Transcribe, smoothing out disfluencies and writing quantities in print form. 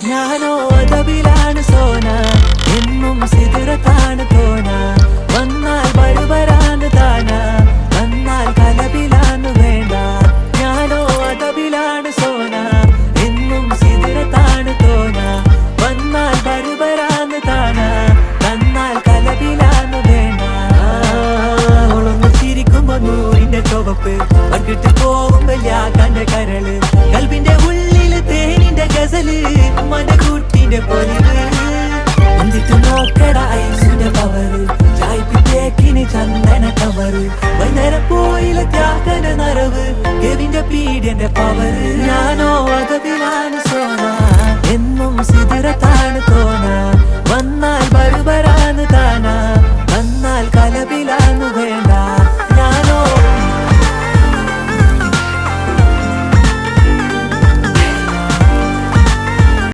ഞാനോ അതവിലാണ് സോന എന്നും സിതിരത്താണ് തോന വന്നാൽ ബരുബരാന്ന് താന വന്നാൽ കലപിലാന്ന് വേണ്ട ഞാനോ അതവിലാണ് സോന എന്നും സിതിരത്താണ് തോന വന്നാൽ ബരുബരാന്ന് താന വന്നാൽ കലപിലാന്ന് വേണ്ട അവളൊന്ന് ചിരിക്കുമ്പോ നൂറിന്റെ ചുവപ്പ് പങ്കിട്ട് പോകുമ്പോ കണ്ട കരള് കൽബിന്റെ ഉള്ളില് തേനിന്റെ ഗസല് മനകൂട്ടിന്റെ പൊലിവ് എന്നിട്ട് നോക്കട ഐസിന്റെ പവറ് ചായ്പിത്തേക്കിന് ചന്ദന കവറ് വൈകുന്നേരം പോയില്ല ത്യാഗന നരവ് കെവിന്റെ പീഡിയന്റെ പവറ് ഞാനോ അതവിലാണ് സോന